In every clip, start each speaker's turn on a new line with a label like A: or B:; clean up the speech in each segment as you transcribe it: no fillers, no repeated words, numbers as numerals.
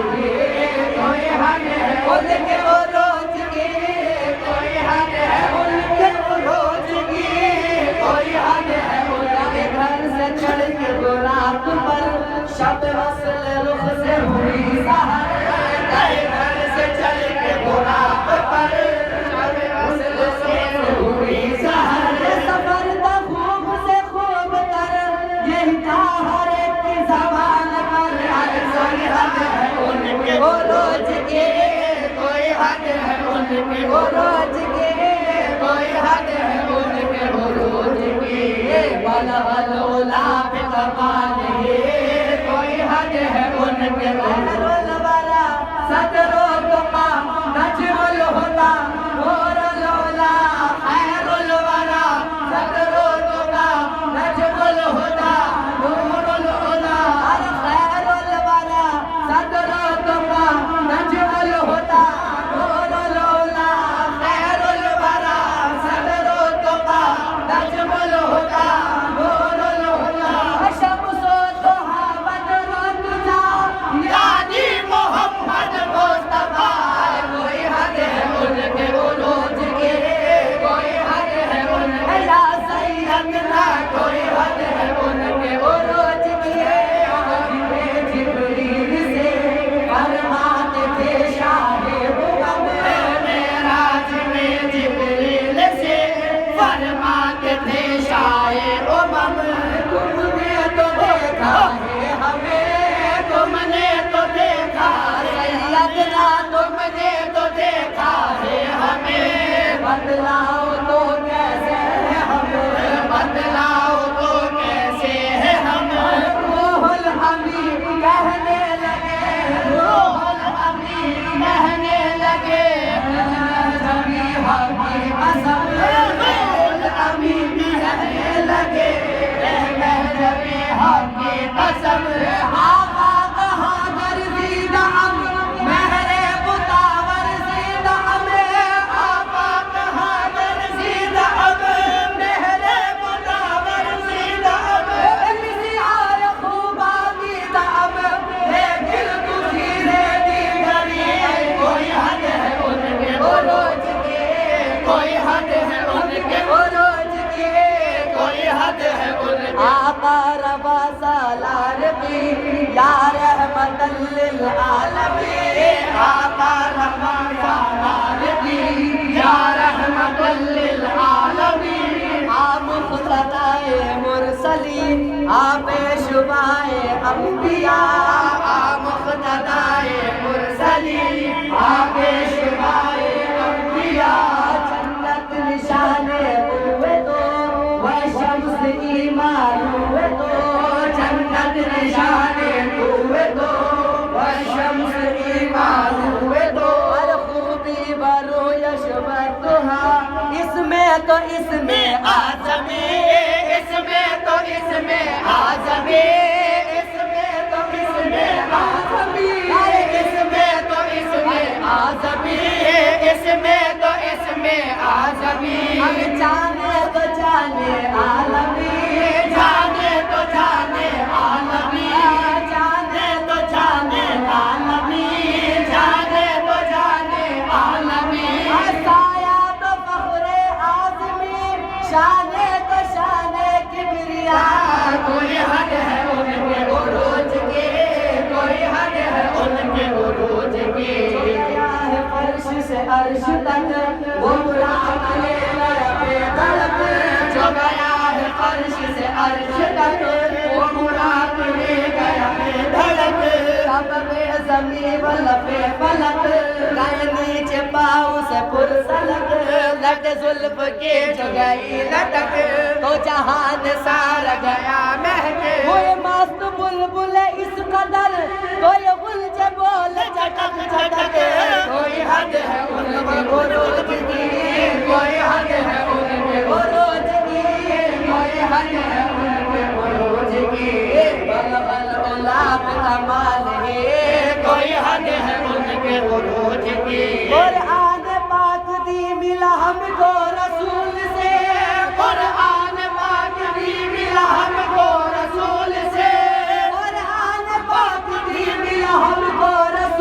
A: کی کوئی حد ہے ان کے عروج کی کوئی حد ہے ان کے عروج کی کوئی حد ہے ان کے گھر سے چڑھ کے براق پر شب وصل رخ سے ہوئی سحر گھر سے چڑھ کے براق پر شب وصل سے ہوئی سحر سفر تھا خوب سے خوب تر یہ تھا ہر ایک کی زبان پر کوئی حد ہے ان کے عروج کی کوئی حد ہے ان کے عروج کی کوئی حد ہے ان کے عروج کی والعلا پہ کمال ہے کوئی حد ہے ان کے خیر الورا صدر و تقا نجم الہدا نور العلا خیر الورا صدر و تقا نجم الہدا نور العلا خیر الورا صدر و تقا نجم الہدا نور العلا خیر الورا صدر و تقا نجم الہدا نور العلا شمس و ضحا بدر و دجا یعنی محمد مصطفیٰ کوئی حد ہے ان کے عروج کی کوئی حد ہے ان کے یا سیدنا کوئی حد ہے ان کے عروج کی جبریل سے فرماتے تھے شاہ امم معراج میں جبریل سے فرماتے تھے شاہ امم تم نے تو دیکھا ہے ہمیں تم نے تو دیکھا سیدنا تم نے تو دیکھا ہے ہمیں بتلاؤ تو کیسے ہے ہمیں بتلاؤ تو کیسے ہے ہم روح الامین کہنے لگے روح الامین کہنے لگے جبھی ہم کی قسم روح الامین کہنے لگے جبھی ہم کی قسم آقا کہاں گردید ہم مہرے بتاور زید ہمیں آقا کہاں گردید ہم مہرے بتاور زید ہمیں مسیحار خوبا دید ہم لیکن تجھیرے دیگری کوئی حد ہے ان کے عروج کی کوئی حد ہے ان کے عروج کی کوئی حد ہے ان کے آقا ربا سالار کی یا رحمت للعالمین آقا ربا سالار کی یا رحمت للعالمین آپ مقتدائے مرسلین آپ شبائے انبیاء آپ مقتدائے مرسلین آپ شبائے انبیاء جنت نشان ہوئے تو شمس ایمان ہوئے تو جنت نشان ہوئے تو شمس ایمان ہوئے تو ہر خوبی برو یشبتہا اس میں تو اس میں آزمی اس میں تو اس میں آزمی اس میں تو اس میں آزمی اس میں تو اس میں آزمی اس میں تو اس میں آزمی ہم جانے تو جانے عالمی جانے تو جانے عالمی جانے تو جانے عالمی جانے تو جانے عالمی سایہ تو فخر اعظمی شانے تو شانے کبریا کوئی حد ہے ان کے عروج کی کوئی حد ہے ان کے عروج کی گیا ہے فرش سے عرش تک وہ براق لے گیا بے دھڑک جو گیا ہے فرش سے عرش تک وہ براق لے گیا بے دھڑک اب بے زمین ولفے فلک گئے نیچے پاؤں سے پرسلک لٹ زلف کے جو گئی لٹک تو جہان سارا گیا مہک ہوئے مست بلبل اس قدر کوئی غلج بول چٹک چٹک کوئی حد ہے ان کے عروج کی کوئی حد ہے ان کے عروج کی کوئی حد ہے ان کے عروج کی بلغ العلا بکمال ہے کوئی حد ہے ان کے عروج کی قرآن پاک دی ملا ہم کو رسول سے قرآن پاک دی ملا ہم کو رسول سے قرآن پاک دی ملا ہم کو رسول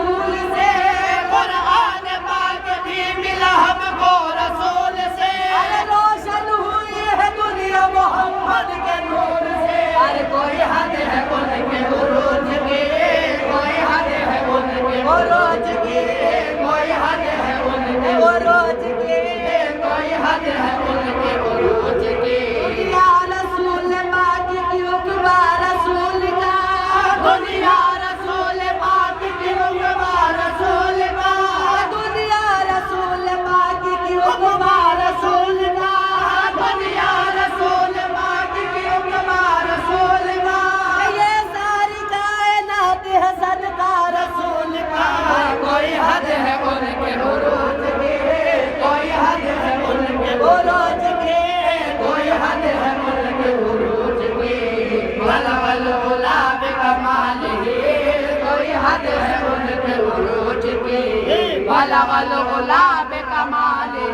A: والغلا بکمالہ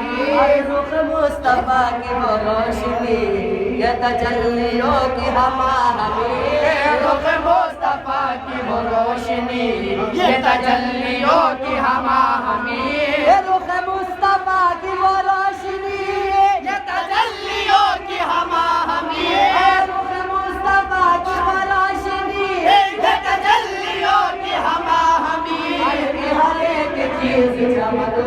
A: رخ مصطفیٰ کی وہ روشنی یہ تجلیوں کی ہما ہمی رخ مصطفیٰ کی وہ روشنی یہ تجلیوں کی ہما ہمی رخ مصطفیٰ کی وہ روشنی یہ تجلیوں کی ہما ہمی رخ مصطفیٰ کی وہ روشنی یہ تجلیوں کی ہما ہمی ہر ایک چیز چمک